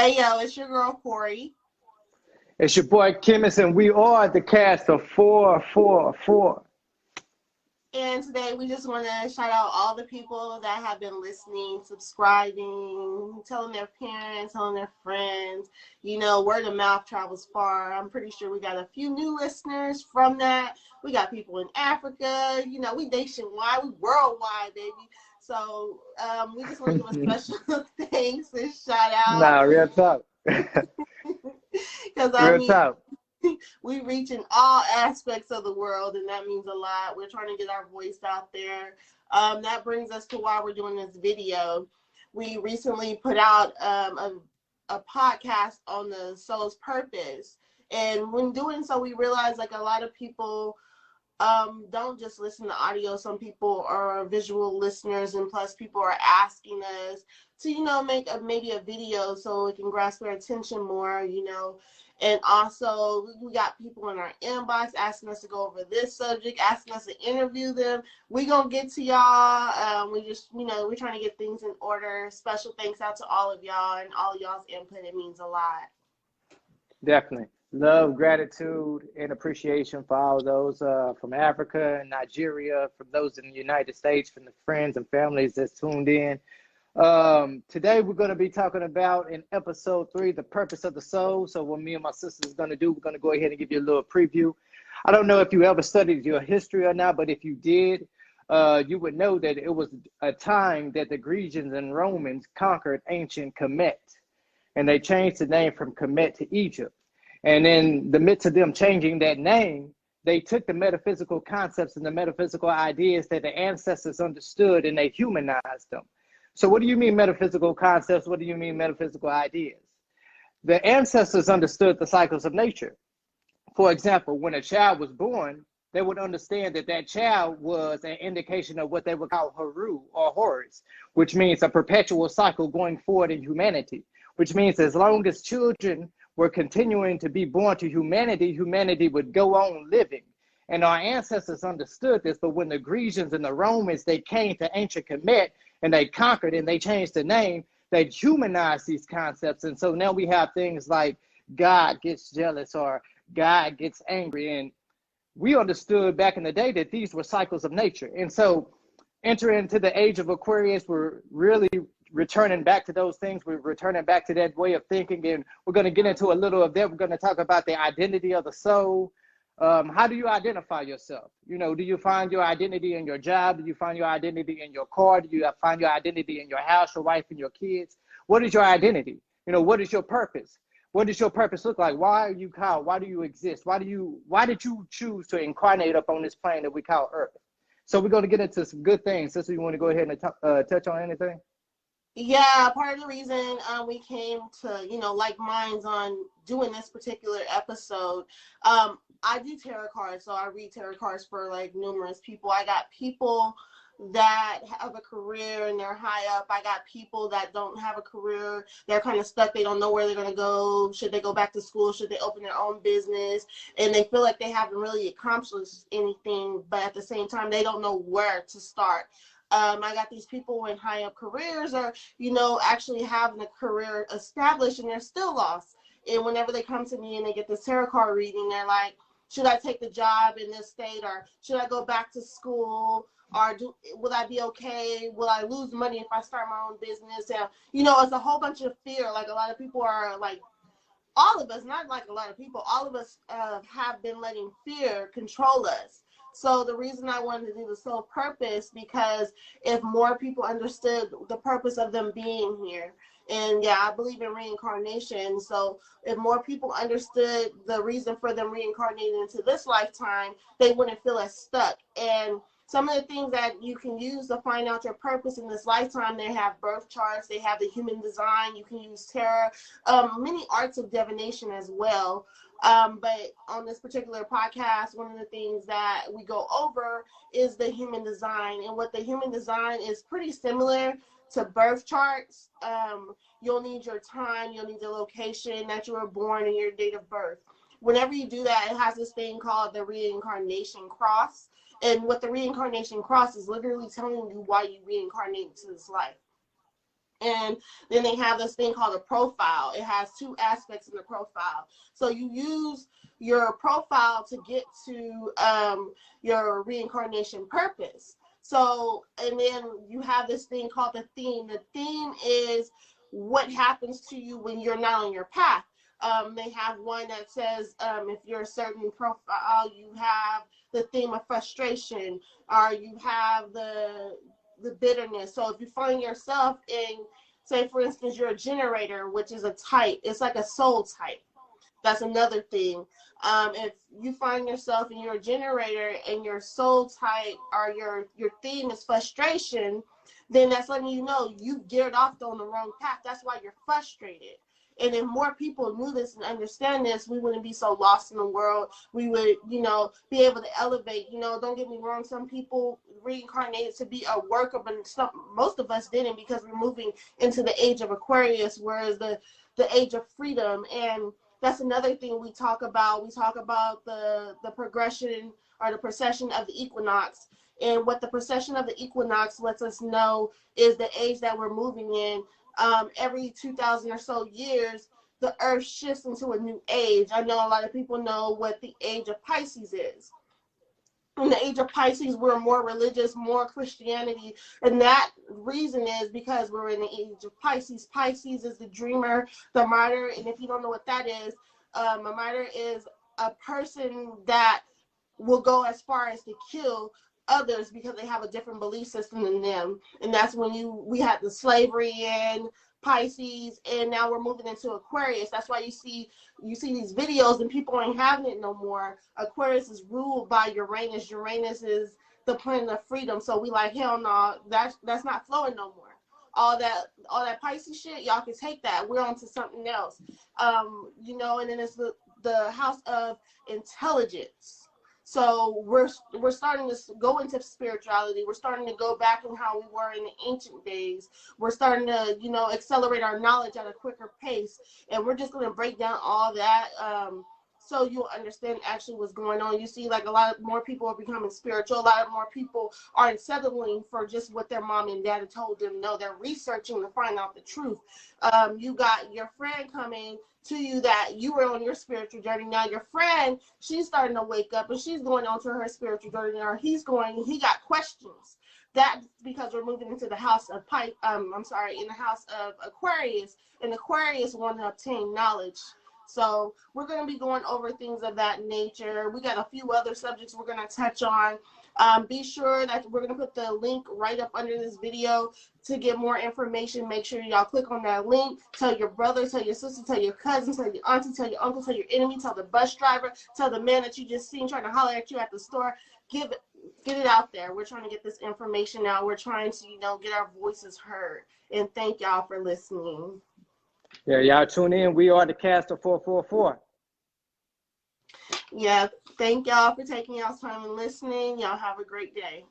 Hey, yo, it's your girl, Corey. It's your boy Chemist, and we are the cast of 444. And today we just want to shout out all the people that have been listening, subscribing, telling their parents, telling their friends. You know, word of mouth travels far. I'm pretty sure we got a few new listeners from that. We got people in Africa. You know, we nationwide, we worldwide, baby. So we just want to give a special thanks and shout out. Nah, real talk. Because, I Real mean, talk. we reach in all aspects of the world, and that means a lot. We're trying to get our voice out there. That brings us to why we're doing this video. We recently put out a podcast on the soul's purpose, and when doing so, we realized like a lot of people don't just listen to audio. Some people are visual listeners, and plus people are asking us to, you know, make maybe a video so it can grasp their attention more, you know. And also we got people in our inbox asking us to go over this subject, asking us to interview them. We gonna get to y'all. We just, you know, we're trying to get things in order. Special thanks out to all of y'all and all of y'all's input. It means a lot. Definitely. Love, gratitude, and appreciation for all those from Africa and Nigeria, from those in the United States, from the friends and families that's tuned in. Today we're going to be talking about in episode 3, the purpose of the soul. So what me and my sister is going to do, we're going to go ahead and give you a little preview. I don't know if you ever studied your history or not, but if you did, you would know that it was a time that the Grecians and Romans conquered ancient Kemet, and they changed the name from Kemet to Egypt. And in the midst of them changing that name, they took the metaphysical concepts and the metaphysical ideas that the ancestors understood, and they humanized them. So what do you mean metaphysical concepts? What do you mean metaphysical ideas? The ancestors understood the cycles of nature. For example, when a child was born, they would understand that that child was an indication of what they would call Haru or Horus, which means a perpetual cycle going forward in humanity, which means as long as children were continuing to be born to humanity, humanity would go on living. And our ancestors understood this, but when the Grecians and the Romans, they came to ancient Kemet and they conquered and they changed the name, they humanized these concepts. And so now we have things like God gets jealous or God gets angry. And we understood back in the day that these were cycles of nature. And so entering into the age of Aquarius, we're really returning back to those things. We're returning back to that way of thinking, and we're going to get into a little of that. We're going to talk about the identity of the soul. How do you identify yourself? You know, do you find your identity in your job? Do you find your identity in your car? Do you find your identity in your house, your wife, and your kids? What is your identity? You know, what is your purpose? What does your purpose look like? Why are you called? Why do you exist? Why did you choose to incarnate up on this plane that we call Earth? So we're going to get into some good things. Sister, you want to go ahead and touch on anything? Yeah, part of the reason we came to, you know, like minds on doing this particular episode, I do tarot cards, so I read tarot cards for like numerous people. I got people that have a career and they're high up. I got people that don't have a career. They're kind of stuck. They don't know where they're going to go. Should they go back to school? Should they open their own business? And they feel like they haven't really accomplished anything, but at the same time, they don't know where to start. I got these people in high up careers or, you know, actually having a career established and they're still lost. And whenever they come to me and they get this tarot card reading, they're like, should I take the job in this state or should I go back to school? Or will I be okay? Will I lose money if I start my own business? And, you know, it's a whole bunch of fear. Like a lot of people are like, all of us, not like a lot of people, all of us have been letting fear control us. So the reason I wanted to do the soul purpose, because if more people understood the purpose of them being here, and yeah, I believe in reincarnation. So if more people understood the reason for them reincarnating into this lifetime, they wouldn't feel as stuck. And some of the things that you can use to find out your purpose in this lifetime, they have birth charts, they have the human design, you can use tarot, many arts of divination as well. But on this particular podcast, one of the things that we go over is the human design. And what the human design is pretty similar to birth charts. You'll need your time, you'll need the location that you were born and your date of birth. Whenever you do that, it has this thing called the reincarnation cross. And what the reincarnation cross is literally telling you why you reincarnate into this life. And then they have this thing called a profile. It has two aspects in the profile. So you use your profile to get to your reincarnation purpose. So, and then you have this thing called the theme. The theme is what happens to you when you're not on your path. They have one that says if you're a certain profile, you have the theme of frustration, or you have the bitterness. So if you find yourself in, say for instance, you're a generator, which is a type, it's like a soul type. That's another thing. If you find yourself and you're a generator and your soul type or your theme is frustration, then that's letting you know you geared off on the wrong path. That's why you're frustrated. And if more people knew this and understand this, we wouldn't be so lost in the world. We would, be able to elevate. Don't get me wrong. Some people reincarnated to be a worker, but most of us didn't, because we're moving into the age of Aquarius, whereas the age of freedom. And that's another thing we talk about. We talk about the progression or the procession of the equinox. And what the procession of the equinox lets us know is the age that we're moving in. Every 2,000 or so years, the earth shifts into a new age. I know a lot of people know what the age of Pisces is. In the age of Pisces, we're more religious, more Christianity, and that reason is because we're in the age of Pisces. Pisces is the dreamer, the martyr, and if you don't know what that is, a martyr is a person that will go as far as to kill others because they have a different belief system than them. And that's when we had the slavery in Pisces, and now we're moving into Aquarius. That's why you see these videos and people ain't having it no more. Aquarius is ruled by Uranus. Uranus is the planet of freedom. So we like, hell no, that's not flowing no more. All that Pisces shit, y'all can take that. We're on to something else. And then it's the house of intelligence. So we're starting to go into spirituality. We're starting to go back in how we were in the ancient days. We're starting to, accelerate our knowledge at a quicker pace. And we're just going to break down all that so you'll understand actually what's going on. You see, like, a lot more people are becoming spiritual. A lot more people aren't settling for just what their mom and dad told them. No, they're researching to find out the truth. You got your friend coming to you that you were on your spiritual journey. Now your friend, she's starting to wake up and she's going on to her spiritual journey, or he got questions. That's because we're moving into the house of in the house of Aquarius, and Aquarius want to obtain knowledge. So we're going to be going over things of that nature. We got a few other subjects we're going to touch on. Be sure that we're going to put the link right up under this video to get more information. Make sure y'all click on that link. Tell your brother, tell your sister, tell your cousin, tell your auntie, tell your uncle, tell your enemy, tell the bus driver, tell the man that you just seen trying to holler at you at the store. Get it out there. We're trying to get this information out. We're trying to, get our voices heard. And thank y'all for listening. Yeah, y'all tune in. We are the cast of 444. Yeah, thank y'all for taking y'all's time and listening. Y'all have a great day.